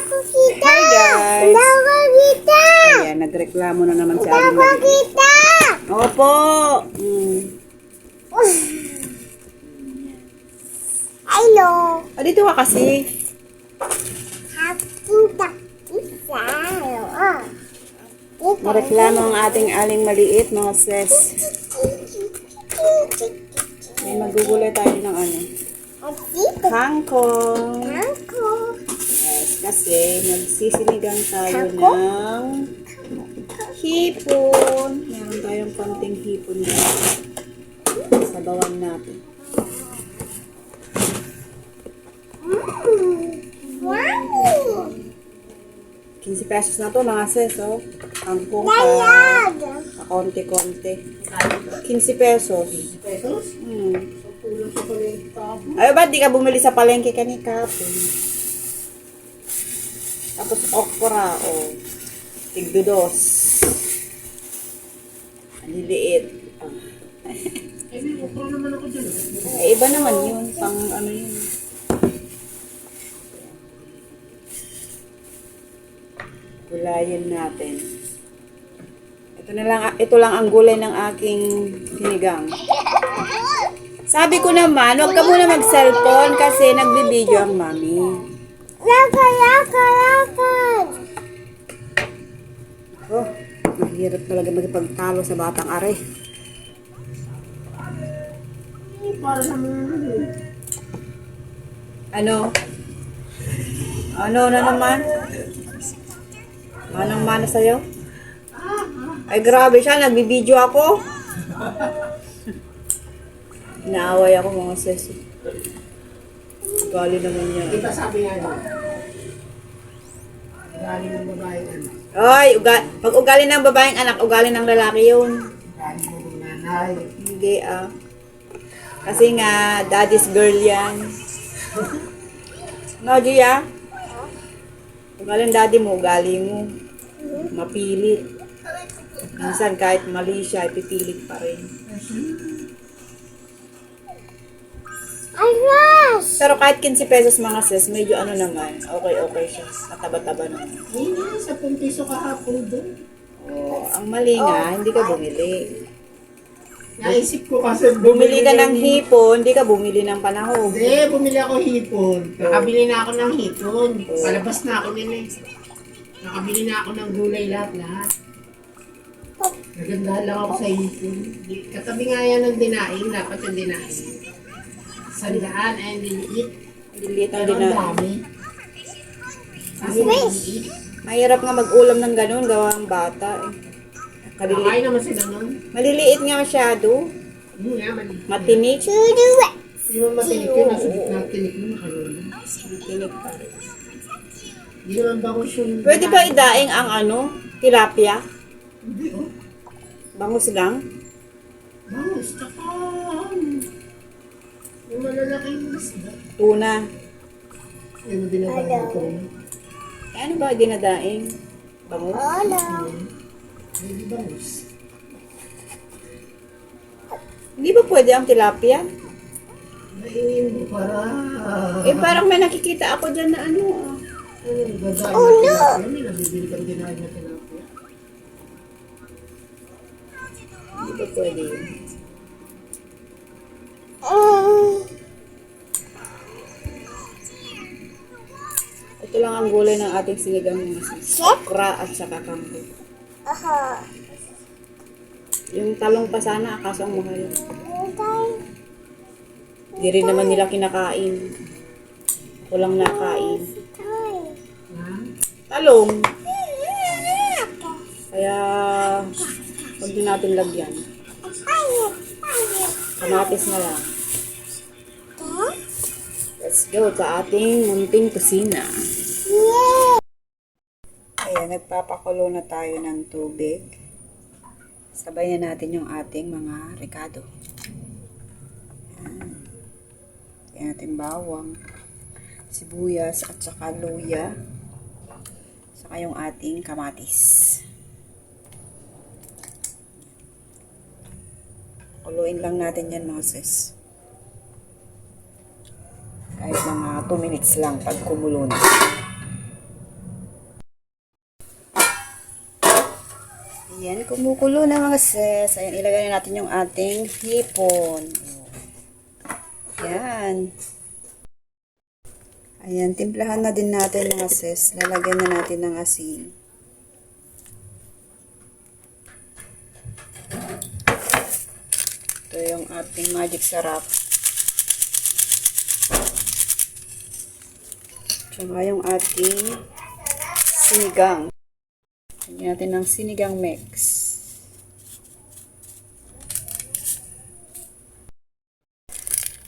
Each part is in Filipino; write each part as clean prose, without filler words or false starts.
Hi guys! Ayan, nagreklamo na naman si Aling Maliit. Opo! Hello. Dito ka kasi. Nareklamo ang ating Aling Maliit, mga sis. May magugulay tayo ng ano. Kangkong. Yes, kasi magsisinigang tayo ng hipon. Meron tayong konting hipon dito. Sabawan natin. Wow. 15 pesos na to mga sis, oh. Kangkong pa konti-konti. 15 pesos. Ay, ba't di ka bumili sa palengke kanina? Tapos okra, oh. Tigdo-dos. Ang liliit. May okra naman ako dyan. Ay, iba naman yun. Pang ano yun. Gulayin natin. Ito lang ang gulay ng aking sinigang. Sabi ko naman, huwag ka muna mag-cellphone kasi nagbibideo ang mami. Oh, mahirap talaga magpagtalo sa batang are. Para naman Ano? Ano na naman? Manang-mana sa'yo? Ay, grabe siya. Nagbibideo ako. Inaaway ako mga sis. Gali naman niya. Di ba sabi nga doon? Ugali ng babae anak. Ay, pag ugali ng babaeng anak, ugali ng lalaki yun. Ugali ng nanay. Hindi ah. Kasi nga, daddy's girl yan. No, Gia? Ugali ng daddy mo, ugali mo. Mapilit. Minsan kahit mali siya, ipipilit pa rin. Pero kahit 15 pesos mga sis, medyo ano naman, okay siya. Mataba-taba naman. Hindi, 10 piso kahapon doon. Oh, ang mali nga, hindi ka bumili. Naisip ko kasi Bumili ka ng hipon, hindi ka bumili ng panahon. Hindi, bumili ako hipon. Nakabili na ako ng hipon. Palabas na ako nila eh. Nakabili na ako ng gulay lahat. Nagandahan lang ako sa hipon. Katabi nga yan ng dinaing, dapat yung dinaing. Sandaan ay liliit. Liliit ang Pero ang dina. dami. Kasi liliit. Mahirap nga mag-ulam ng ganun, gawa ang bata. Kaliliit. Kakain naman sila nun. Maliliit nga masyado. Nga, maliit. Matinik. Hindi mo matinik yun. Natinik mo makaroni. Matinik pa rin. Hindi naman bangus yung... Pwede ba idaing ang ano? Tilapia? Hindi oh. Bangus lang? Bangus, tsaka... Yung malalaking isda. Tuna. Yung dinadahan ko. Ano ba dinadaing? Bangus? Hindi bangus. Hindi ba pwede ang tilapia? Ayun, para... Parang may nakikita ako dyan na ano. Gadain na tilapia. May nabibili kang dinahin na tilapia. Hindi ba pwede yun? Ito lang ang gulay ng ating sinigang mga sis. Okra at saka kangkong. Yung talong pa sana, akaso ang mahal. Hindi rin naman nila kinakain. Ako lang nakain. Talong. Kaya, huwag din natin lagyan. Kamatis na lang. Let's go sa ating munting kusina. Ayan, nagpapakulo na tayo ng tubig. Sabay na natin yung ating mga rekado. Ayan. Ayan natin bawang, sibuyas at saka luya. Saka yung ating kamatis. Kuluin lang natin yan mga sis. Kahit mga 2 minutes lang pag kumulo na. Yan, kumukulo na mga sis. Ayan, ilagay na natin yung ating hipon. Yan. Ayan, timplahan na din natin mga sis. Lalagyan na natin ng asin. Ito yung ating magic sarap. Tsaka yung ating sinigang. Lagyan natin ng sinigang mix.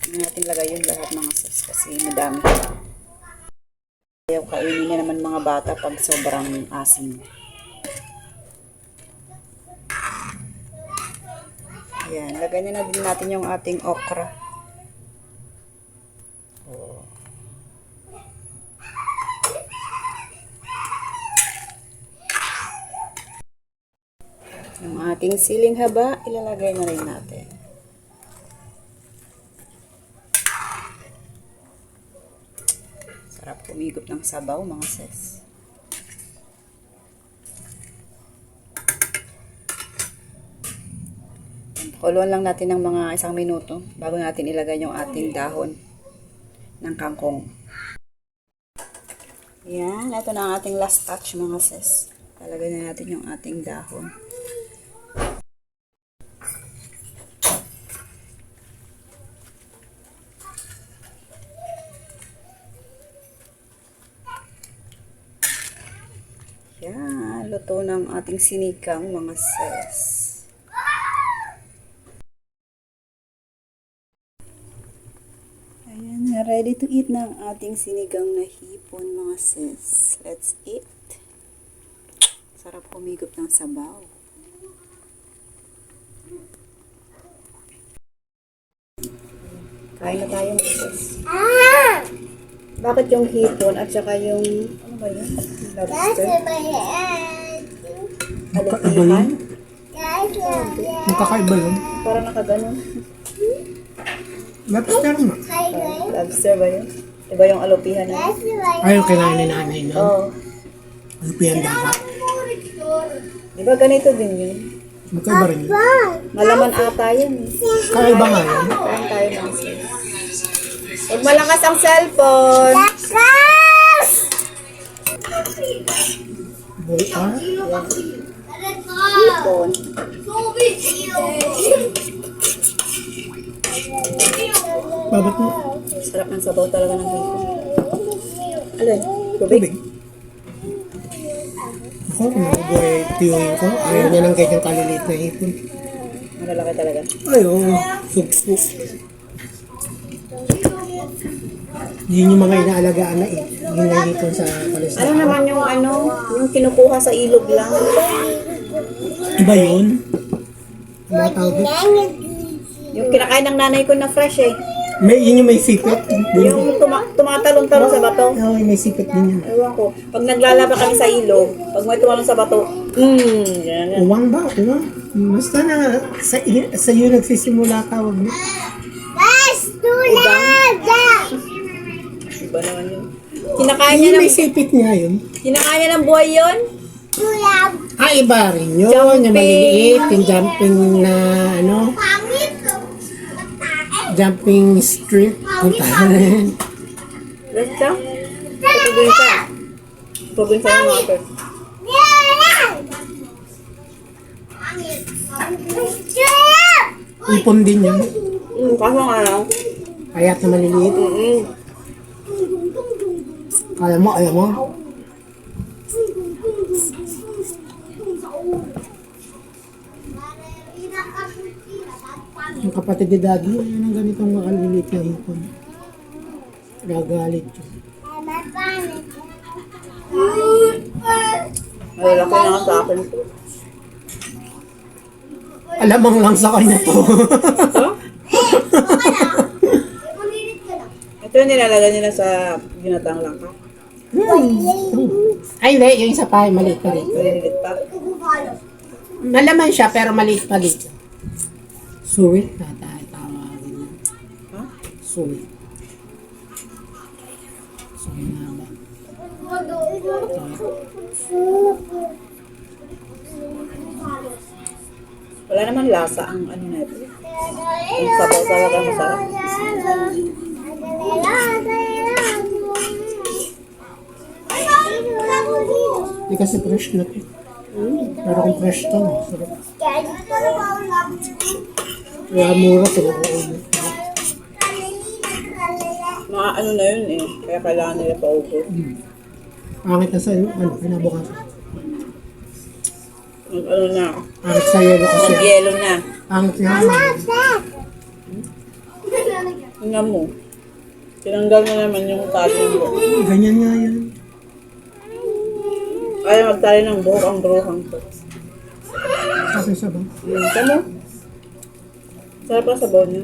Hindi natin lagay yung lahat mga sis kasi madami. Ayaw kainin na naman mga bata pag sobrang asim. Ayan, lagyan na din natin yung ating okra. Oh. Yung ating siling haba, ilalagay na rin natin. Sarap kumigop ng sabaw, mga sis. Pakuluan lang natin ng mga 1 minuto bago natin ilagay yung ating dahon ng kangkong. Yan, ito na ang ating last touch, mga sis. Talagay na natin yung ating dahon. Yan, luto ng ating sinigang, mga sis. Ayan, ready to eat ng ating sinigang na hipon, mga sis. Let's eat. Sarap humigop ng sabaw. Kain na tayo, mga sis. Bakit yung hipon at saka yung, ano ba yun? Lobster? Alupihan? Magkakaiba yun. Parang nakaganon. Lobster mo. Lobster ba yun? Diba yung alupihan na? Ayaw kinain ni nanay no? Oo. Ano pa yan dapat? Diba ganito din yun? Magkaiba rin yun. Malaman ata yun. Kakaiba nga yun. Kain tayo ng sis. Huwag malakas ang cellphone. Boy, ah? Hipon. Babat mo? Sarap ng sabaw talaga ng hipon. Alin? Tubig? Tubig. Ako, kung mabuhay tiyuhin ko, ayaw niya ng kanyang kaliliit na hipon. Malalaki talaga. Ayaw, sugsug. Yun yung mga inaalagaan na yung nahihipon sa palestra. Ano naman yung kinukuha sa ilog lang? Iba yun? Ano tawag yun? Yung kinakain ng nanay ko na fresh eh. Yun yung may sipit. Yung tumatalon-talon sa bato. Oo, may sipit din yun. Ewan ko. Pag naglalaba kami sa ilog, pag may tumalon sa bato, yan. Uwang ba? Uwang? Basta na sa iyo nagsisimula ka, wag mo. Iba naman yun. Kinakain niya Yung ng, may sipit niya yun. kinakain niya ng buhay yun. Iba rin yun. Yung maliliit, yung jumping na, jumping strip. Puntahan na yun. Basta? Probinsya. Probinsya ng water. Ipon din yun. Kaso nga lang. Kayat na maliliit. Kaya mo, ayaw mo. Yung kapatid ni Daddy, ayun ang ganitong makaliliit na hipon. Gagalit yun. Malalaki na nga sa akin. Alamang lang sa kanya to. Ito yung nilalagay nila sa ginatang langka. Ay, hindi. Yung isa pa, maliit pa rin. Maliliit pa. Malaman siya, pero maliit pa rin. Suwi? Tawagin mo. Ha? Suwi. Suwi nga ba? Wala naman lasa ang ano na ito. Ang sabaw-sabaw ka masarap. Hindi kasi fresh na ito. Pero kung fresh to, sarap. Kaya mura ito. Mga ano na yun eh. Kaya kailangan nila paubos. Pangit na sa'yo. Ano, kinabukasan. Ang ano na. Pangit sa yelo kasi. Mag-yelo na. Pangit siya. Tingnan mo. Tinanggal na naman yung tali ng buhok. Ganyan nga yan. Kaya magtali ng buhok ang bruhang to. Kasi sa ba? Tama. Sarap na sabaw niya.